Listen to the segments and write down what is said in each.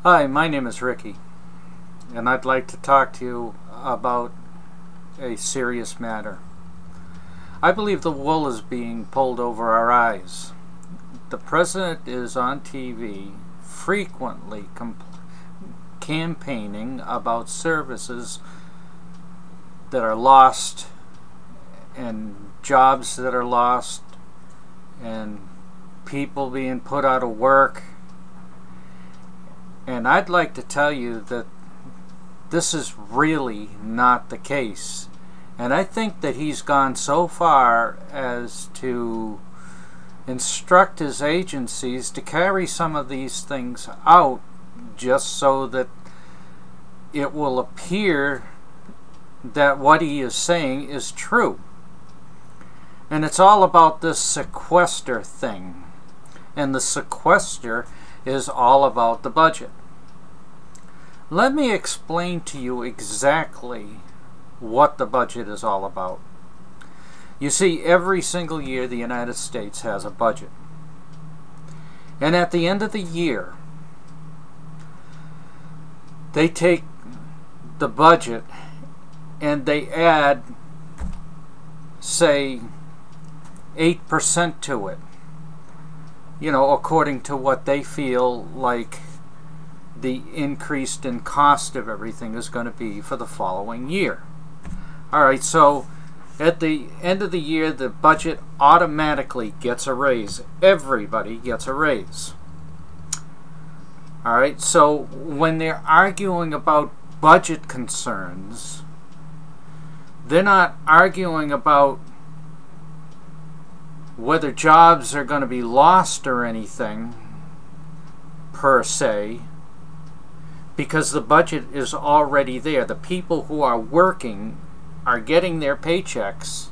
Hi, my name is Ricky, and I'd like to talk to you about a serious matter. I believe the wool is being pulled over our eyes. The president is on TV frequently campaigning about services that are lost and jobs that are lost and people being put out of work. And I'd like to tell you that this is really not the case. And I think that he's gone so far as to instruct his agencies to carry some of these things out just so that it will appear that what he is saying is true. And it's all about this sequester thing. And the sequester is all about the budget. Let me explain to you exactly what the budget is all about. You see, every single year the United States has a budget. And at the end of the year, they take the budget and they add, say, 8% to it. You know, according to what they feel like the increase in cost of everything is going to be for the following year. Alright, so at the end of the year, the budget automatically gets a raise. Everybody gets a raise. Alright, so when they're arguing about budget concerns, they're not arguing about whether jobs are going to be lost or anything per se, because the budget is already there. The people who are working are getting their paychecks.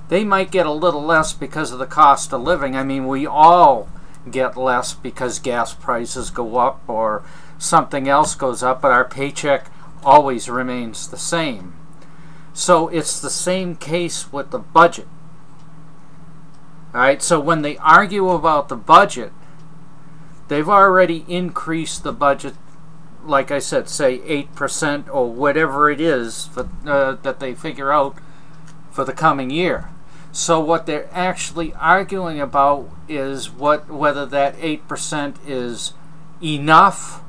They might get a little less because of the cost of living. I mean, we all get less because gas prices go up or something else goes up, but our paycheck always remains the same. So it's the same case with the budget. Alright, so when they argue about the budget, they've already increased the budget, like I said, say 8% or whatever it is for, that they figure out for the coming year. So what they're actually arguing about is whether that 8% is enough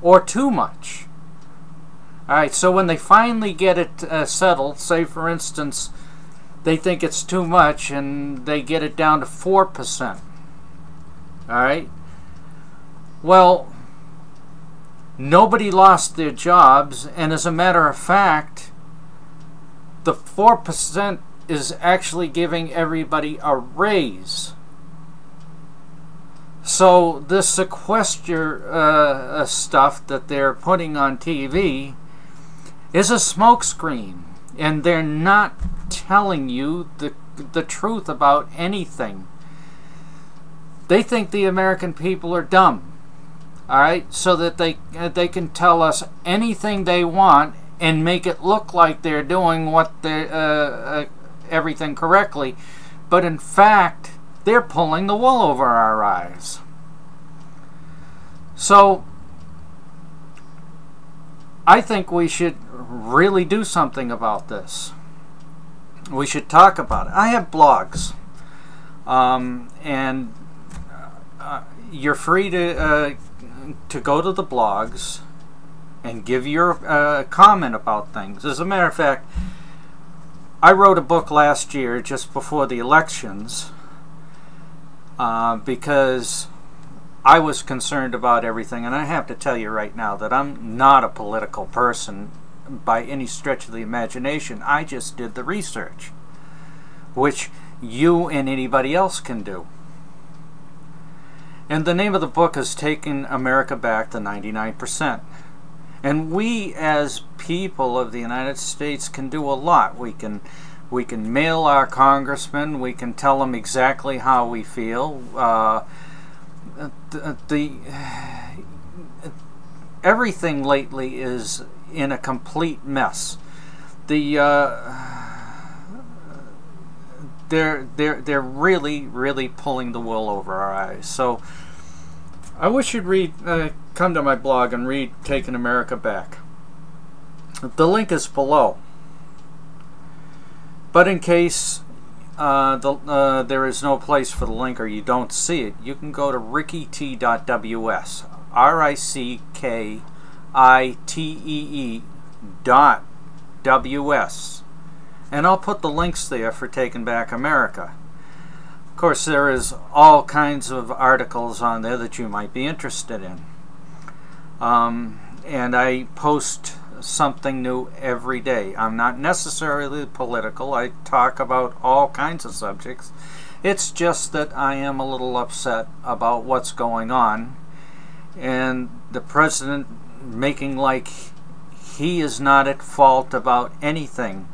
or too much. Alright, so when they finally get it settled, say for instance, they think it's too much and they get it down to 4%. Alright? Well, nobody lost their jobs, and as a matter of fact, the 4% is actually giving everybody a raise. So this sequester stuff that they're putting on TV is a smokescreen, and they're not telling you the truth about anything. They think the American people are dumb, alright, so that they can tell us anything they want and make it look like they're doing what they everything correctly, but in fact they're pulling the wool over our eyes. So I think we should really do something about this. We should talk about it. I have blogs, and you're free to go to the blogs and give your comment about things. As a matter of fact, I wrote a book last year just before the elections because I was concerned about everything, and I have to tell you right now that I'm not a political person by any stretch of the imagination. I just did the research, which you and anybody else can do. And the name of the book is Taking America Back to 99%. And we as people of the United States can do a lot. We can mail our congressmen, we can tell them exactly how we feel. Everything lately is in a complete mess. They're really pulling the wool over our eyes. So I wish you'd come to my blog and read Taking America Back. The link is below. But in case there is no place for the link or you don't see it, you can go to rickyt.ws, RICKITEE.WS, and I'll put the links there for Taking Back America. Of course, there is all kinds of articles on there that you might be interested in. And I post something new every day. I'm not necessarily political. I talk about all kinds of subjects. It's just that I am a little upset about what's going on, and the president making like he is not at fault about anything.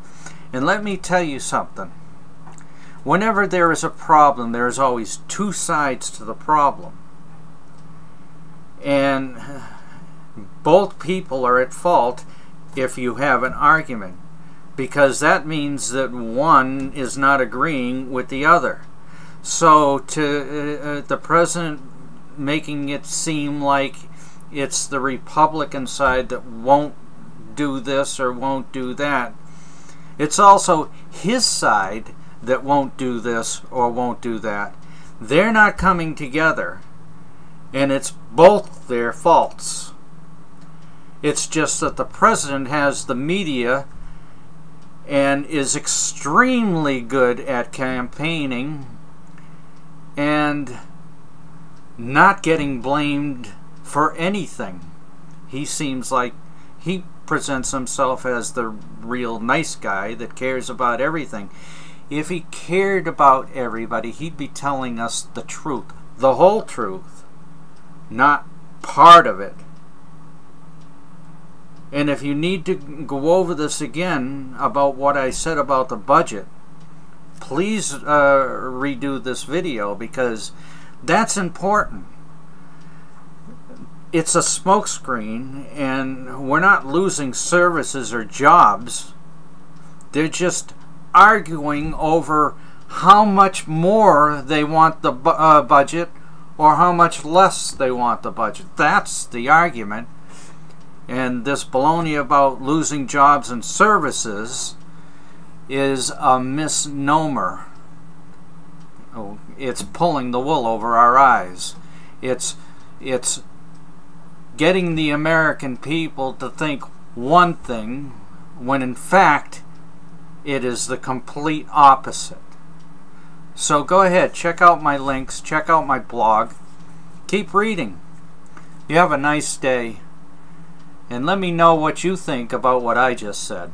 And let me tell you something. Whenever there is a problem, there is always two sides to the problem. And both people are at fault if you have an argument, because that means that one is not agreeing with the other. So to the president making it seem like it's the Republican side that won't do this or won't do that, it's also his side that won't do this or won't do that. They're not coming together, and it's both their faults. It's just that the president has the media and is extremely good at campaigning and not getting blamed for anything. He seems like he presents himself as the real nice guy that cares about everything. If he cared about everybody, he'd be telling us the truth, the whole truth, not part of it. And if you need to go over this again about what I said about the budget, please redo this video, because that's important. It's a smokescreen, and we're not losing services or jobs. They're just arguing over how much more they want the budget or how much less they want the budget. That's the argument. And this baloney about losing jobs and services is a misnomer. Oh, it's pulling the wool over our eyes. It's getting the American people to think one thing when in fact it is the complete opposite. So go ahead, check out my links, check out my blog, keep reading. You have a nice day. And let me know what you think about what I just said.